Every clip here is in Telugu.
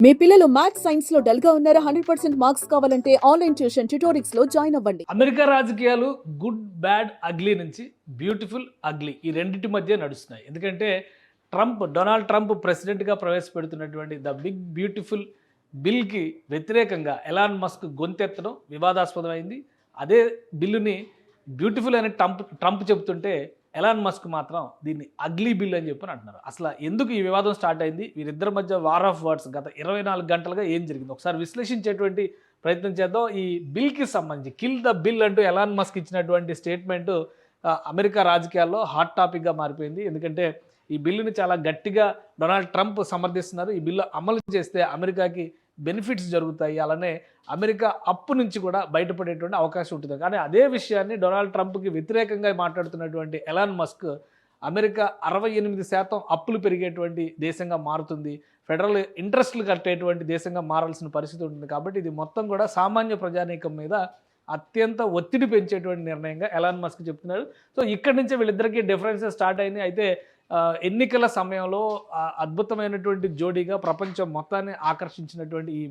మీ పిల్లలు మ్యాథ్స్ సైన్స్ లో డల్ గా ఉన్నారా? 100% మార్క్స్ కావాలంటే ఆన్లైన్ ట్యూషన్ ట్యుటోరిక్స్ లో జాయిన్ అవ్వండి. అమెరికా రాజకీయాలు గుడ్ బ్యాడ్ అగ్లీ నుంచి బ్యూటిఫుల్ అగ్లీ ఈ రెండింటి మధ్య నడుస్తున్నాయి. ఎందుకంటే డొనాల్డ్ ట్రంప్ ప్రెసిడెంట్గా ప్రవేశపెడుతున్నటువంటి ద బిగ్ బ్యూటిఫుల్ బిల్కి వ్యతిరేకంగా ఎలాన్ మస్క్ గొంతెత్తడం వివాదాస్పదమైంది. అదే బిల్లుని బ్యూటిఫుల్ అని ట్రంప్ చెబుతుంటే ఎలాన్ మస్క్ మాత్రం దీన్ని అగ్లీ బిల్ అని చెప్పని అంటున్నారు. అసలు ఎందుకు ఈ వివాదం స్టార్ట్ అయింది? వీరిద్దరి మధ్య వార్ ఆఫ్ వర్డ్స్ గత 24 గంటలుగా ఏం జరిగింది ఒకసారి విశ్లేషించేటువంటి ప్రయత్నం చేద్దాం. ఈ బిల్కి సంబంధించి కిల్ ద బిల్ అంటూ ఎలాన్ మస్క్ ఇచ్చినటువంటి స్టేట్మెంటు అమెరికా రాజకీయాల్లో హాట్ టాపిక్గా మారిపోయింది. ఎందుకంటే ఈ బిల్లుని చాలా గట్టిగా డొనాల్డ్ ట్రంప్ సమర్థిస్తున్నారు. ఈ బిల్లు అమలు చేస్తే అమెరికాకి బెనిఫిట్స్ జరుగుతాయి, అలానే అమెరికా అప్పు నుంచి కూడా బయటపడేటువంటి అవకాశం ఉంటుంది. కానీ అదే విషయాన్ని డొనాల్డ్ ట్రంప్కి వ్యతిరేకంగా మాట్లాడుతున్నటువంటి ఎలాన్ మస్క్ అమెరికా 68% అప్పులు పెరిగేటువంటి దేశంగా మారుతుంది, ఫెడరల్ ఇంట్రెస్ట్లు కట్టేటువంటి దేశంగా మారాల్సిన పరిస్థితి ఉంటుంది. కాబట్టి ఇది మొత్తం కూడా సామాన్య ప్రజానీకం మీద అత్యంత ఒత్తిడి పెంచేటువంటి నిర్ణయంగా ఎలాన్ మస్క్ చెప్తున్నారు. సో ఇక్కడి నుంచే వీళ్ళిద్దరికీ డిఫరెన్సెస్ స్టార్ట్ అయినాయి. అయితే ఎన్నికల సమయంలో అద్భుతమైనటువంటి జోడీగా ప్రపంచం మొత్తాన్ని ఆకర్షించినటువంటి ఈ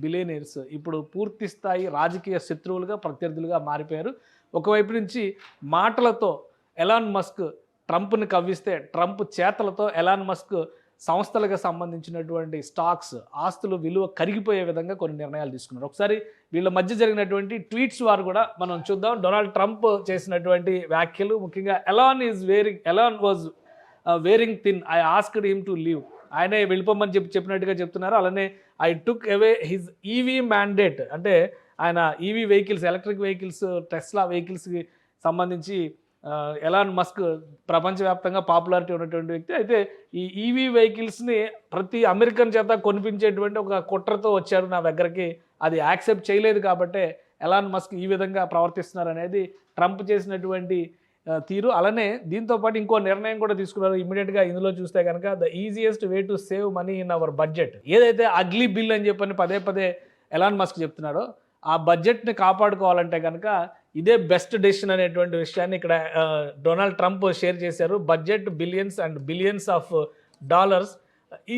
బిలియనీర్స్ ఇప్పుడు పూర్తి స్థాయి రాజకీయ శత్రువులుగా ప్రత్యర్థులుగా మారిపోయారు. ఒకవైపు నుంచి మాటలతో ఎలాన్ మస్క్ ట్రంప్ని కవ్విస్తే, ట్రంప్ చేతలతో ఎలాన్ మస్క్ సంస్థలకు సంబంధించినటువంటి స్టాక్స్ ఆస్తులు విలువ కరిగిపోయే విధంగా కొన్ని నిర్ణయాలు తీసుకున్నారు. ఒకసారి వీళ్ళ మధ్య జరిగినటువంటి ట్వీట్స్ వారు కూడా మనం చూద్దాం. డొనాల్డ్ ట్రంప్ చేసినటువంటి వ్యాఖ్యలు, ముఖ్యంగా Elon was wearing thin, I asked him to leave, ఆయనే వెళ్ళిపోమని చెప్పినట్టుగా చెప్తున్నారు. అలానే I took away his EV mandate, అంటే ఆయన EV vehicles, electric vehicles, Tesla వెహికల్స్కి సంబంధించి ఎలాన్ మస్క్ ప్రపంచవ్యాప్తంగా పాపులారిటీ ఉన్నటువంటి వ్యక్తి. అయితే ఈ ఈవీ వెహికల్స్ని ప్రతి అమెరికన్ చేత కొనిపించేటువంటి ఒక కుట్రతో వచ్చారు నా దగ్గరికి, అది యాక్సెప్ట్ చేయలేదు కాబట్టే ఎలాన్ మస్క్ ఈ విధంగా ప్రవర్తిస్తున్నారు అనేది ట్రంప్ చేసినటువంటి తీరు. అలానే దీంతోపాటు ఇంకో నిర్ణయం కూడా తీసుకున్నారు ఇమీడియట్గా. ఇందులో చూస్తే కనుక the easiest way to save money in our budget, ఏదైతే అగ్లీ బిల్ అని చెప్పని పదే ఎలాన్ మస్క్ చెప్తున్నాడో ఆ బడ్జెట్ని కాపాడుకోవాలంటే కనుక ఇదే బెస్ట్ డెసిషన్ అనేటువంటి విషయాన్ని ఇక్కడ డొనాల్డ్ ట్రంప్ షేర్ చేశారు. Budget billions of dollars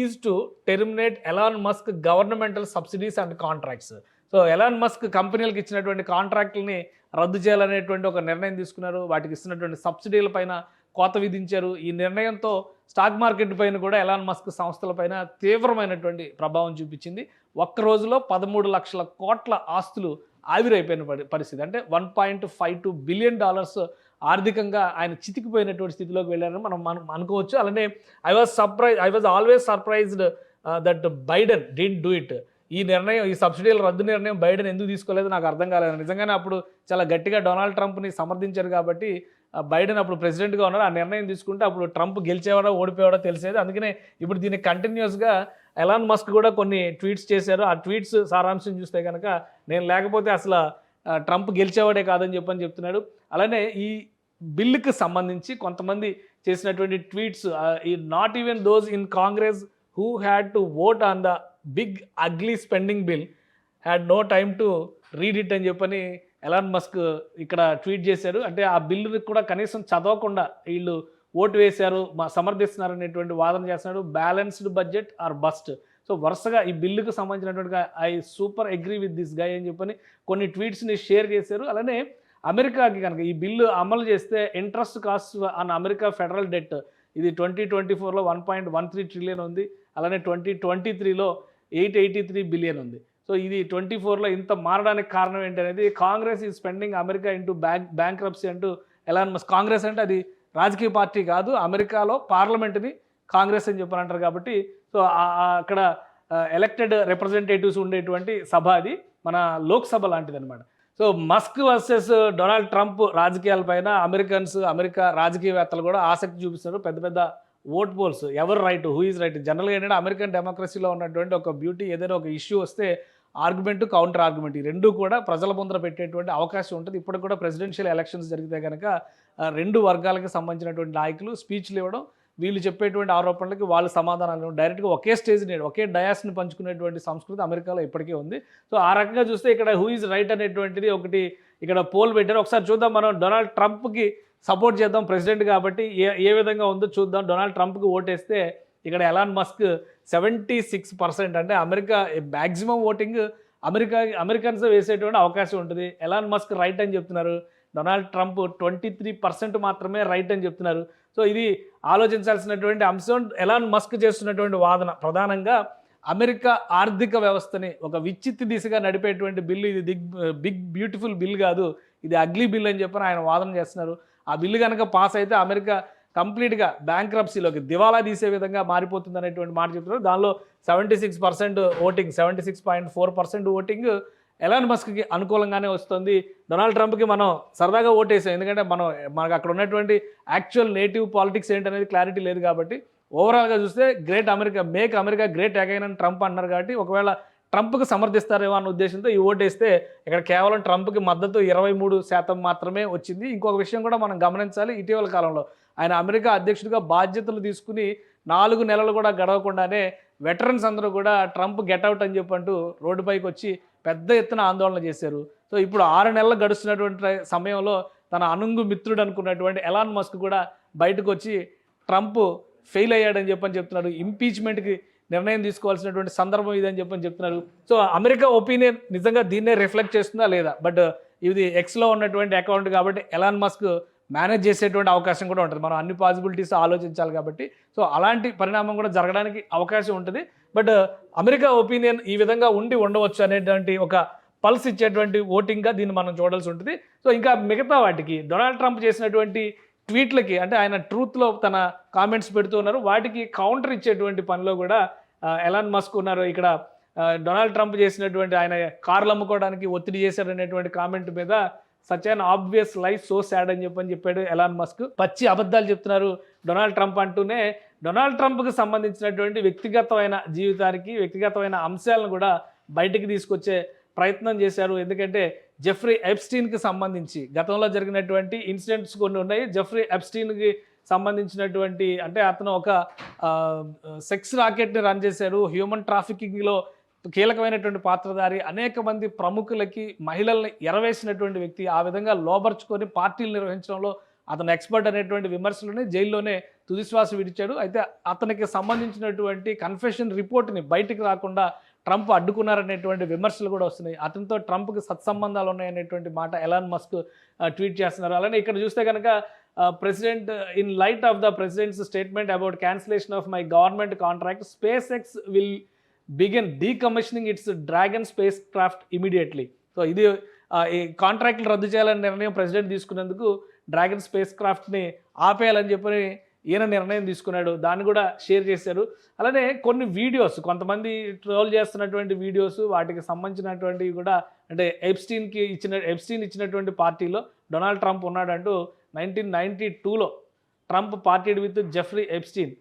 is to terminate Elon Musk governmental subsidies and contracts. So Elon Musk కంపెనీలకు ఇచ్చినటువంటి కాంట్రాక్టులని రద్దు చేయాలనేటువంటి ఒక నిర్ణయం తీసుకున్నారు. వాటికి ఇస్తున్నటువంటి సబ్సిడీల పైన కోత విధించారు. ఈ నిర్ణయంతో స్టాక్ మార్కెట్ పైన కూడా ఎలాన్ మస్క్ సంస్థలపైన తీవ్రమైనటువంటి ప్రభావం చూపించింది. ఒక్క రోజులో 13 లక్షల కోట్ల ఆస్తులు ఆవిరైపోయిన పరిస్థితి, అంటే $1.52 బిలియన్ ఆర్థికంగా ఆయన చితికిపోయినటువంటి స్థితిలోకి వెళ్ళారని మనం అనుకోవచ్చు. అలానే I was always surprised that Biden didn't do it. ఈ సబ్సిడీల రద్దు నిర్ణయం బైడెన్ ఎందుకు తీసుకోలేదు నాకు అర్థం కాలేదు. నిజంగానే అప్పుడు చాలా గట్టిగా డొనాల్డ్ ట్రంప్ని సమర్థించారు కాబట్టి బైడెన్ అప్పుడు ప్రెసిడెంట్గా ఉన్నారు. ఆ నిర్ణయం తీసుకుంటే అప్పుడు ట్రంప్ గెలిచేవాడో ఓడిపోయాడో తెలిసేది. అందుకనే ఇప్పుడు దీన్ని కంటిన్యూస్గా ఎలాన్ మస్క్ కూడా కొన్ని ట్వీట్స్ చేశారు. ఆ ట్వీట్స్ సారాంశం చూస్తే కనుక నేను లేకపోతే అసలు ట్రంప్ గెలిచేవాడే కాదని చెప్తున్నాడు. అలానే ఈ బిల్లుకి సంబంధించి కొంతమంది చేసినటువంటి ట్వీట్స్, ఈ not even those in Congress who had to vote on the big ugly spending bill had no time to read it అని చెప్పని ఎలాన్ మస్క్ ఇక్కడ ట్వీట్ చేశారు. అంటే ఆ బిల్లుని కూడా కనీసం చదవకుండా వీళ్ళు ఓటు వేశారు, సమర్థిస్తున్నారు అనేటువంటి వాదన చేస్తున్నాడు. Balanced budget or bust. So వరుసగా ఈ బిల్లుకు సంబంధించినటువంటి I super agree with this guy అని చెప్పని కొన్ని ట్వీట్స్ని షేర్ చేశారు. అలానే అమెరికాకి కనుక ఈ బిల్లు అమలు చేస్తే interest cost on America federal debt ఇది 2024లో 1.13 ట్రిలియన్ ఉంది. అలానే 2023లో 883 బిలియన్ ఉంది. సో ఇది 24లో ఇంత మారడానికి కారణం ఏంటనేది కాంగ్రెస్ ఈ స్పెండింగ్ అమెరికా ఇంటూ బ్యాంక్రప్సీ అంటూ ఎలాన్ మస్క్, కాంగ్రెస్ అంటే అది రాజకీయ పార్టీ కాదు, అమెరికాలో పార్లమెంట్ని కాంగ్రెస్ అని చెప్పని అంటారు. కాబట్టి సో అక్కడ ఎలక్టెడ్ రిప్రజెంటేటివ్స్ ఉండేటువంటి సభ, అది మన లోక్సభ లాంటిది అనమాట. So Musk versus Donald Trump రాజకీయాలపైన అమెరికా రాజకీయవేత్తలు కూడా ఆసక్తి చూపిస్తున్నారు. పెద్ద ఓట్ పోల్స్, ఎవరు రైట్, హూ ఈజ్ రైట్. జనరల్గా ఏంటంటే అమెరికన్ డెమోక్రసీలో ఉన్నటువంటి ఒక బ్యూటీ, ఏదైనా ఒక ఇష్యూ వస్తే ఆర్గ్యుమెంట్, కౌంటర్ ఆర్గ్యుమెంట్, ఈ రెండు కూడా ప్రజల ముందర పెట్టేటువంటి అవకాశం ఉంటుంది. ఇప్పుడు కూడా ప్రెసిడెన్షియల్ ఎలక్షన్స్ జరిగితే కనుక రెండు వర్గాలకు సంబంధించినటువంటి నాయకులు స్పీచ్లు ఇవ్వడం, వీళ్ళు చెప్పేటువంటి ఆరోపణలకి వాళ్ళు సమాధానాలు డైరెక్ట్గా ఒకే స్టేజ్ మీద ఒకే డయాస్ని పంచుకునేటువంటి సంస్కృతి అమెరికాలో ఇప్పటికే ఉంది. సో ఆ రకంగా చూస్తే ఇక్కడ హూ ఈజ్ రైట్ అనేటువంటిది ఒకటి ఇక్కడ పోల్ పెట్టారు. ఒకసారి చూద్దాం. మనం డొనాల్డ్ ట్రంప్కి సపోర్ట్ చేద్దాం, ప్రెసిడెంట్ కాబట్టి ఏ విధంగా ఉందో చూద్దాం. డొనాల్డ్ ట్రంప్కి ఓటేస్తే ఇక్కడ ఎలాన్ మస్క్ 76%, అంటే అమెరికా మ్యాక్సిమం ఓటింగ్ అమెరికన్స్ వేసేటువంటి అవకాశం ఉంటుంది. ఎలాన్ మస్క్ రైట్ అని చెప్తున్నారు. డొనాల్డ్ ట్రంప్ 23% మాత్రమే రైట్ అని చెప్తున్నారు. సో ఇది ఆలోచించాల్సినటువంటి అంశం. ఎలాన్ మస్క్ చేస్తున్నటువంటి వాదన ప్రధానంగా అమెరికా ఆర్థిక వ్యవస్థని ఒక విచ్చిత్తి దిశగా నడిపేటువంటి బిల్లు ఇది. బిగ్ బ్యూటిఫుల్ బిల్ కాదు, ఇది అగ్లీ బిల్ అని చెప్పని ఆయన వాదన చేస్తున్నారు. ఆ బిల్లు కనుక పాస్ అయితే అమెరికా కంప్లీట్గా బ్యాంక్రప్సీలోకి దివాలా తీసే విధంగా మారిపోతుంది అనేటువంటి మాట చెప్తున్నారు. దానిలో 76% ఓటింగ్, 76.4% ఓటింగ్ ఎలాన్ మస్క్కి అనుకూలంగానే వస్తుంది. డొనాల్డ్ ట్రంప్కి మనం సరదాగా ఓటేసాం, ఎందుకంటే మనకు అక్కడ ఉన్నటువంటి యాక్చువల్ నేటివ్ పాలిటిక్స్ ఏంటనేది క్లారిటీ లేదు కాబట్టి. ఓవరాల్గా చూస్తే great America, make America great again అని ట్రంప్ అన్నారు కాబట్టి ఒకవేళ ట్రంప్కి సమర్థిస్తారేమో అన్న ఉద్దేశంతో ఈ ఓటేస్తే ఇక్కడ కేవలం ట్రంప్కి మద్దతు 23% మాత్రమే వచ్చింది. ఇంకొక విషయం కూడా మనం గమనించాలి. ఇటీవల కాలంలో ఆయన అమెరికా అధ్యక్షుడిగా బాధ్యతలు తీసుకుని 4 నెలలు కూడా గడవకుండానే వెటరన్స్ అందరూ కూడా ట్రంప్ గెట్అవుట్ అని చెప్పంటూ రోడ్డుపైకి వచ్చి పెద్ద ఎత్తున ఆందోళన చేశారు. సో ఇప్పుడు 6 నెలలు గడుస్తున్నటువంటి సమయంలో తన అనుంగు మిత్రుడు అనుకున్నటువంటి ఎలాన్ మస్క్ కూడా బయటకు వచ్చి ట్రంప్ ఫెయిల్ అయ్యాడని చెప్తున్నారు. ఇంపీచ్మెంట్కి నిర్ణయం తీసుకోవాల్సినటువంటి సందర్భం ఇదని చెప్తున్నారు. సో అమెరికా ఒపీనియన్ నిజంగా దీన్నే రిఫ్లెక్ట్ చేస్తుందా లేదా, బట్ ఇది ఎక్స్లో ఉన్నటువంటి అకౌంట్ కాబట్టి ఎలాన్ మస్క్ మేనేజ్ చేసేటువంటి అవకాశం కూడా ఉంటుంది. మనం అన్ని పాసిబిలిటీస్ ఆలోచించాలి కాబట్టి. సో అలాంటి పరిణామం కూడా జరగడానికి అవకాశం ఉంటుంది. బట్ అమెరికా ఒపీనియన్ ఈ విధంగా ఉండవచ్చు అనేటువంటి ఒక పల్స్ ఇచ్చేటువంటి ఓటింగ్గా దీన్ని మనం చూడాల్సి ఉంటుంది. సో ఇంకా మిగతా వాటికి డొనాల్డ్ ట్రంప్ చేసినటువంటి ట్వీట్లకి, అంటే ఆయన ట్రూత్లో తన కామెంట్స్ పెడుతూ ఉన్నారు, వాటికి కౌంటర్ ఇచ్చేటువంటి పనిలో కూడా ఎలాన్ మస్క్ ఉన్నారు. ఇక్కడ డొనాల్డ్ ట్రంప్ చేసినటువంటి ఆయన కార్లు అమ్ముకోవడానికి ఒత్తిడి చేశారనేటువంటి కామెంట్ మీద such an obvious life so sad అని చెప్పాడు ఎలాన్ మస్క్. పచ్చి అబద్ధాలు చెప్తున్నారు డొనాల్డ్ ట్రంప్ అంటూనే డొనాల్డ్ ట్రంప్కి సంబంధించినటువంటి వ్యక్తిగతమైన జీవితానికి, వ్యక్తిగతమైన అంశాలను కూడా బయటికి తీసుకొచ్చే ప్రయత్నం చేశారు. ఎందుకంటే జెఫ్రీ ఎప్స్టీన్కి సంబంధించి గతంలో జరిగినటువంటి ఇన్సిడెంట్స్ కొన్ని ఉన్నాయి. జెఫ్రీ ఎప్స్టీన్కి సంబంధించినటువంటి, అంటే అతను ఒక సెక్స్ రాకెట్ని రన్ చేశారు, హ్యూమన్ ట్రాఫికింగ్లో కీలకమైనటువంటి పాత్రధారి, అనేక మంది ప్రముఖులకి మహిళల్ని ఎరవేసినటువంటి వ్యక్తి. ఆ విధంగా లోబర్చుకొని పార్టీలు నిర్వహించడంలో అతను ఎక్స్పర్ట్ అనేటువంటి విమర్శలని జైల్లోనే తుదిశ్వాస విడిచాడు. అయితే అతనికి సంబంధించినటువంటి కన్ఫెషన్ రిపోర్ట్ని బయటికి రాకుండా ట్రంప్ అడ్డుకున్నారనేటువంటి విమర్శలు కూడా వస్తున్నాయి. అతనితో ట్రంప్కి సత్సంబంధాలు ఉన్నాయనేటువంటి మాట ఎలాన్ మస్క్ ట్వీట్ చేస్తున్నారు. అలానే ఇక్కడ చూస్తే కనుక president, in light of the president's statement about cancellation of my government contract, SpaceX will begin decommissioning its Dragon spacecraft immediately. So ఇది ఈ కాంట్రాక్ట్లు రద్దు చేయాలని నిర్ణయం ప్రెసిడెంట్ తీసుకున్నందుకు డ్రాగన్ స్పేస్ క్రాఫ్ట్ని ఆపేయాలని చెప్పని ఈయన నిర్ణయం తీసుకున్నాడు. దాన్ని కూడా షేర్ చేశారు. అలానే కొన్ని వీడియోస్, కొంతమంది ట్రోల్ చేస్తున్నటువంటి వీడియోస్, వాటికి సంబంధించినటువంటివి కూడా, అంటే ఎప్స్టీన్ ఇచ్చినటువంటి పార్టీలో డొనాల్డ్ ట్రంప్ ఉన్నాడంటూ 1992లో Trump partied with Jeffrey Epstein,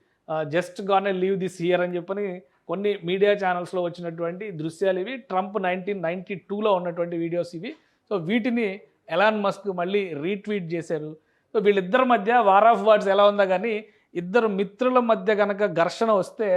just gone leave this year అని చెప్పని కొన్ని మీడియా ఛానల్స్లో వచ్చినటువంటి దృశ్యాలు ఇవి. ట్రంప్ 1992లో ఉన్నటువంటి వీడియోస్ ఇవి. సో వీటిని ఎలాన్ మస్క్ మళ్ళీ రీట్వీట్ చేశారు. సో వీళ్ళిద్దరి మధ్య వార్ ఆఫ్ వర్డ్స్ ఎలా ఉందా కానీ, ఇద్దరు మిత్రుల మధ్య కనుక ఘర్షణ వస్తే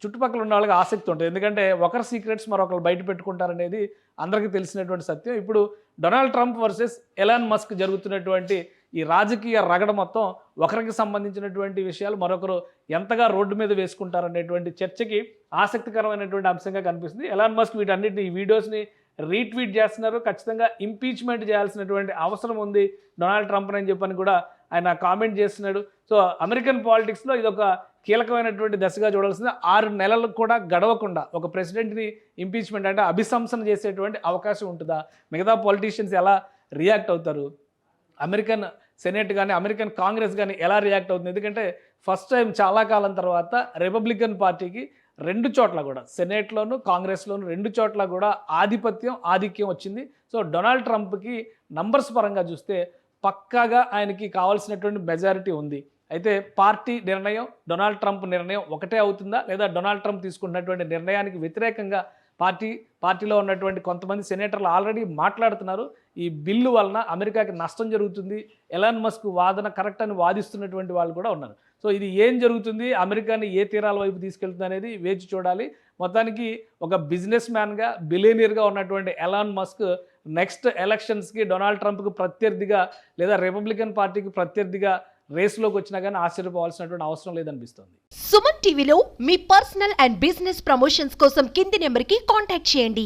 చుట్టుపక్కల ఉన్న వాళ్ళకి ఆసక్తి ఉంటుంది. ఎందుకంటే ఒకరి సీక్రెట్స్ మరొకరు బయట పెట్టుకుంటారనేది అందరికీ తెలిసినటువంటి సత్యం. ఇప్పుడు Donald Trump versus Elon Musk జరుగుతున్నటువంటి ఈ రాజకీయ రగడ మొత్తం ఒకరికి సంబంధించినటువంటి విషయాలు మరొకరు ఎంతగా రోడ్డు మీద వేసుకుంటారనేటువంటి చర్చకి ఆసక్తికరమైనటువంటి అంశంగా కనిపిస్తుంది. ఎలాన్ మస్క్ వీటన్నిటిని, ఈ వీడియోస్ని రీట్వీట్ చేస్తున్నారు. ఖచ్చితంగా ఇంపీచ్మెంట్ చేయాల్సినటువంటి అవసరం ఉంది డొనాల్డ్ ట్రంప్ అని చెప్పని కూడా ఆయన కామెంట్ చేస్తున్నాడు. సో అమెరికన్ పాలిటిక్స్లో ఇది ఒక కీలకమైనటువంటి దశగా చూడాల్సింది. 6 నెలలు కూడా గడవకుండా ఒక ప్రెసిడెంట్ని ఇంపీచ్మెంట్, అంటే అభిశంసన చేసేటువంటి అవకాశం ఉంటుందా? మిగతా పొలిటీషియన్స్ ఎలా రియాక్ట్ అవుతారు? అమెరికన్ సెనేట్ కానీ అమెరికన్ కాంగ్రెస్ కానీ ఎలా రియాక్ట్ అవుతుంది? ఎందుకంటే ఫస్ట్ టైం చాలా కాలం తర్వాత రిపబ్లికన్ పార్టీకి 2 చోట్ల కూడా, సెనేట్లోను కాంగ్రెస్లోను 2 చోట్ల కూడా ఆధిక్యం వచ్చింది. సో డొనాల్డ్ ట్రంప్కి నంబర్స్ పరంగా చూస్తే పక్కాగా ఆయనకి కావాల్సినటువంటి మెజారిటీ ఉంది. అయితే పార్టీ నిర్ణయం, డొనాల్డ్ ట్రంప్ నిర్ణయం ఒకటే అవుతుందా, లేదా డొనాల్డ్ ట్రంప్ తీసుకున్నటువంటి నిర్ణయానికి వ్యతిరేకంగా పార్టీలో ఉన్నటువంటి కొంతమంది సెనేటర్లు ఆల్రెడీ మాట్లాడుతున్నారు. ఈ బిల్లు వలన అమెరికాకి నష్టం జరుగుతుంది, ఎలాన్ మస్క్ వాదన కరెక్ట్ అని వాదిస్తున్నటువంటి వాళ్ళు కూడా ఉన్నారు. సో ఇది ఏం జరుగుతుంది, అమెరికాని ఏ తీరాల వైపు తీసుకెళ్తుంది అనేది వేచి చూడాలి. మొత్తానికి ఒక బిజినెస్ మ్యాన్గా, బిలియనీర్గా ఉన్నటువంటి ఎలాన్ మస్క్ నెక్స్ట్ ఎలక్షన్స్కి డొనాల్డ్ ట్రంప్కి ప్రత్యర్థిగా, లేదా రిపబ్లికన్ పార్టీకి ప్రత్యర్థిగా రేస్లోకి వచ్చినా కానీ ఆశ్చర్యపోవాల్సినటువంటి అవసరం లేదనిపిస్తుంది. సుమన్ టీవీలో మీ పర్సనల్ అండ్ బిజినెస్ ప్రమోషన్స్ కోసం కింది నెంబర్కి కాంటాక్ట్ చేయండి.